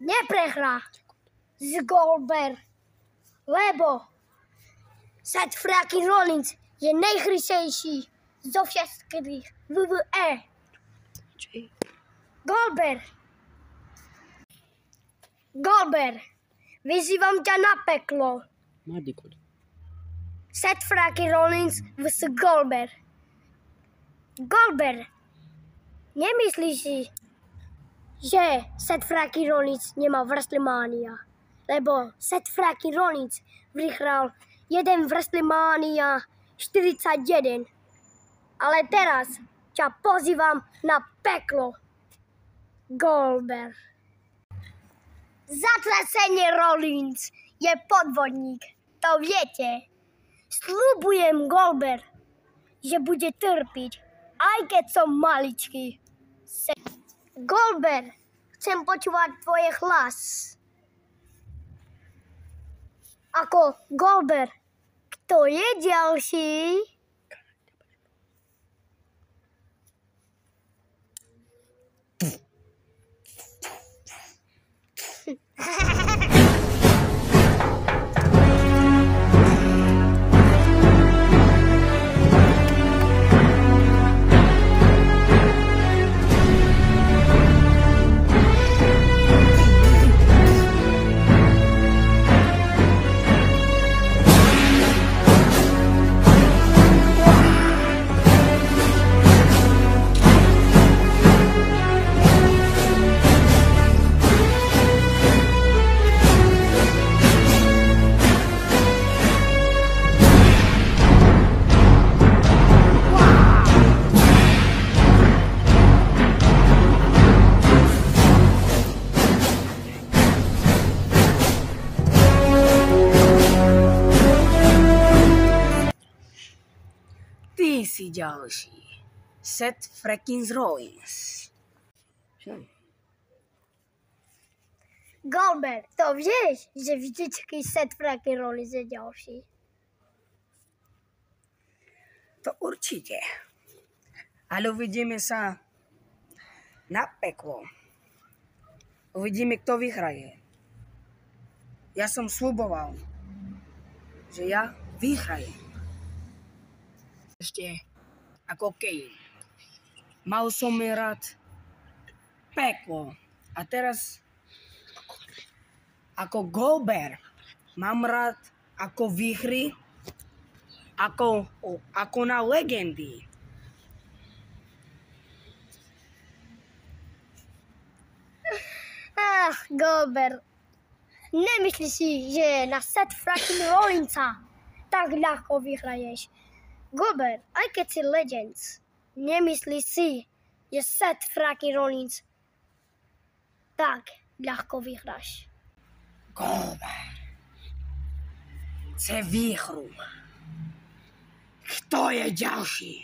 neprehrá z Goldberg, lebo Seth freaking Rollins je nejchrysejší zo všetkých WWE. Goldberg, vyzývam ťa na peklo. Seth freaking Rollins vs. Goldberg. Goldberg, nemyslíš si, že Seth freaking Rollins nemá WrestleMania? Lebo Seth freaking Rollins vyhral jeden WrestleMania 41. Ale teraz ťa pozývam na peklo. Goldberg. Zatracenie Rollins je podvodník, to viete. Sľubujem Goldberg, že bude trpiť, aj keď som maličký. Goldberg, chcem počúvať tvoj hlas. Ako Goldberg, kto je ďalší? Ty si ďalší. Seth freaking Rollins. Goldberg, to vieš, že vždycky Seth freaking Rollins je ďalší? To určite. Ale uvidíme sa na peklo. Uvidíme, kto vyhraje. Ja som sľuboval, že ja vyhrajem. Ešte ako Kane. Mal som rád peklo. A teraz ako Goldberg mám rád ako výhry, ako na legendy. Goldberg, nemyslíš si, že na Seth freaking Rollinsa tak ľahko vyhraješ? Goldberg, aj keď si legends, nemyslíš si, že Seth freaking Rollins tak ľahko vyhráš? Goldberg chce výhru. Kto je ďalší?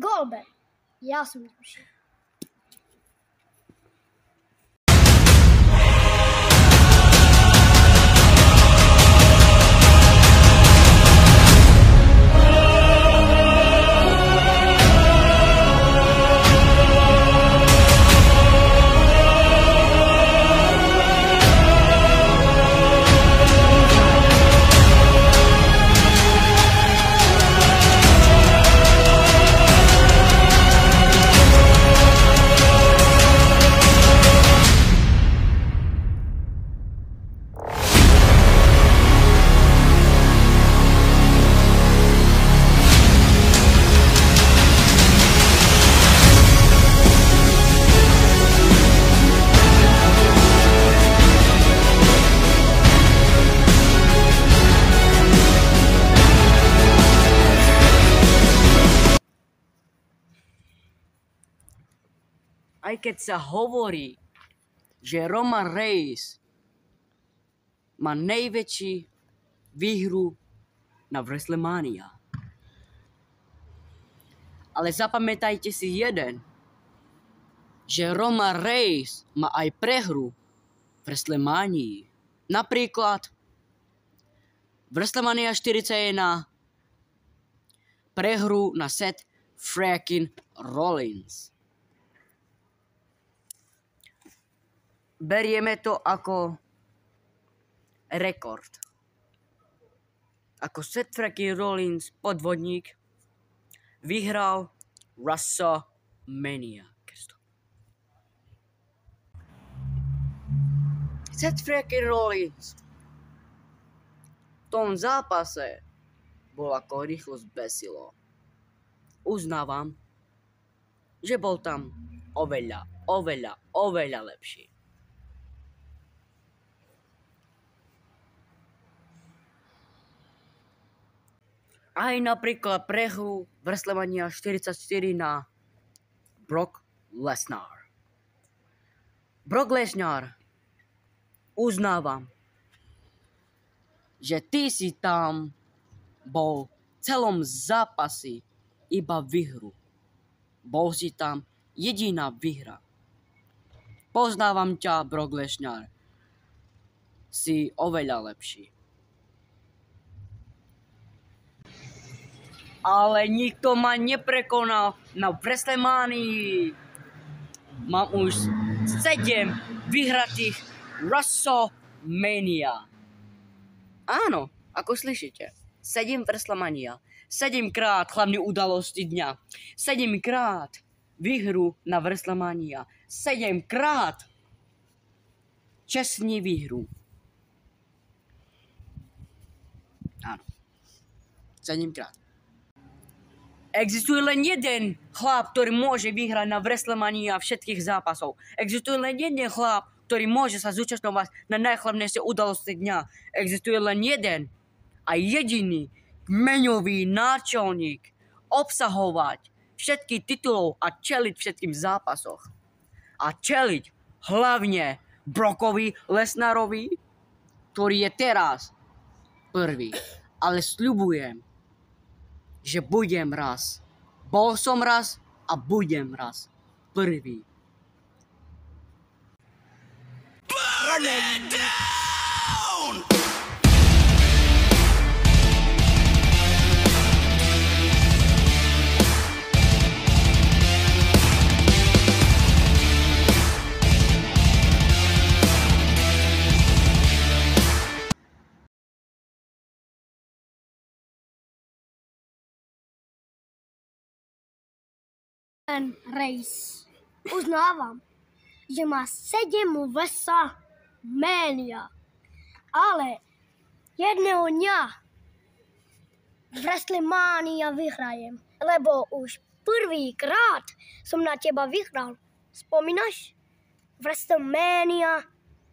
Goldberg, ja som ďalší. Aj keď sa hovorí, že Roman Reigns má najväčší výhru na WrestleMania. Ale zapamätajte si jeden, že Roman Reigns má aj prehru v WrestleManii Napríklad WrestleMania 41 prehru na Seth freaking Rollins. Berieme to ako rekord. Ako Seth freaking Rollins, podvodník, vyhral WrestleMania. Seth freaking Rollins v tom zápase bol ako rýchlosť besilo. Uznávam, že bol tam oveľa lepší. Aj napríklad prehru WrestleMania 44 na Brock Lesnar. Brock Lesnar, uznávam, že ty si tam bol v celom zápase iba výhru. Bol si tam jediná výhra. Poznávam ťa, Brock Lesnar. Si oveľa lepší. Ale nikto ma neprekonal na WrestleManii. Mám už 7 vyhratých WrestleMania. Áno, ako slyšíte. 7 WrestleMania. 7-krát hlavné udalosti dňa. 7-krát výhru na WrestleMania. 7-krát čestní výhru. Áno. 7-krát. Existuje len jeden chlap, ktorý môže vyhrať na WrestleMania všetkých zápasov. Existuje len jeden chlap, ktorý môže sa zúčastňovať na najhlavnejšie udalosti dňa. Existuje len jeden a jediný kmeňový náčelník obsahovať všetky titulov a čeliť všetkým zápasoch. A čeliť hlavne Brockovi Lesnarovi, ktorý je teraz prvý. Ale sľubujem, že budem raz. Bol som raz a budem raz prvý. Burn it down! Reigns. Uznávam, že má 7 WrestleMania. Ale jedného dňa WrestleMania vyhrajem. Lebo už prvýkrát som na teba vyhral. Spomínaš? WrestleMania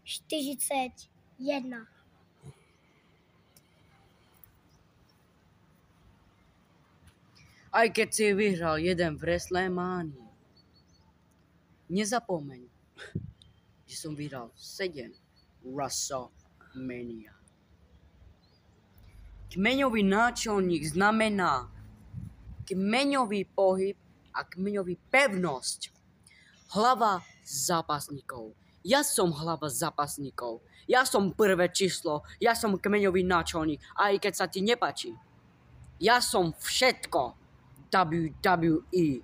41. Aj keď si vyhral jeden v WrestleManii, nezapomeň, že som vyhral 7 WrestleMania. Kmeňový náčelník znamená kmeňový pohyb a kmeňový pevnosť. Hlava zápasníkov. Ja som hlava zápasníkov. Ja som prvé číslo. Ja som kmeňový náčelník. Aj keď sa ti nepáči. Ja som všetko. WWE.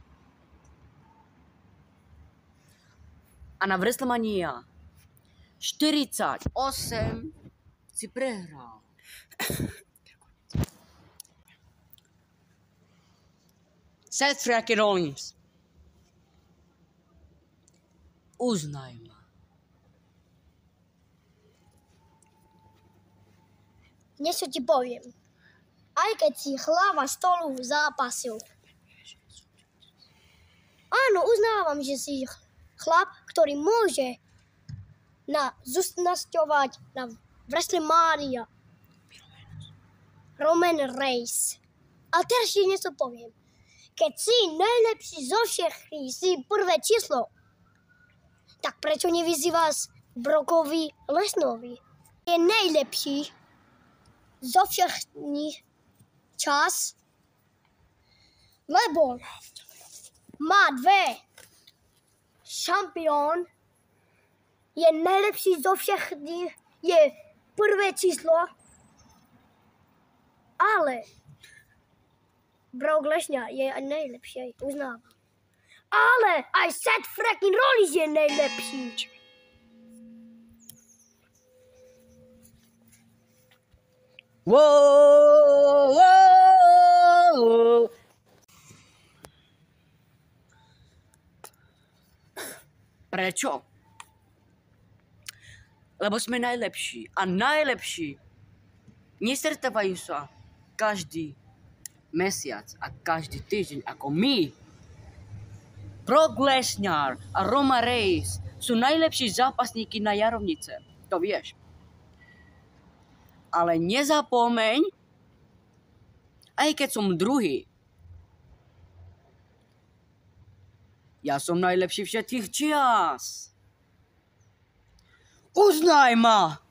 A na WrestleMania 48 si prehral. Seth freaking Rollins. Uznaj ma. Niečo ti poviem. Aj keď si hlava stolu zápasil. Áno, uznávam, že si chlap, ktorý môže zúčastňovať na WrestleMania. Roman Reigns. A teraz ti niečo poviem. Keď si najlepší zo všetkých, si prvé číslo, tak prečo nevyzývaš Brockovi Lesnarovi? Je najlepší zo všetkých čas, lebo má 2 šampión, je najlepší zo všetkých, je prvé číslo, ale Brock Lesnar je nejlepší, uznávám. Ale aj Seth freaking Rollins je nejlepší. Wow, wow. Prečo? Lebo sme najlepší. A najlepší nestretávajú sa každý mesiac a každý týždeň ako my. Brock Lesnar a Roman Reigns sú najlepší zápasníky na jarovnice. To vieš. Ale nezapomeň, aj keď som druhý, ja som najlepší všetkých čias. Uznaj ma!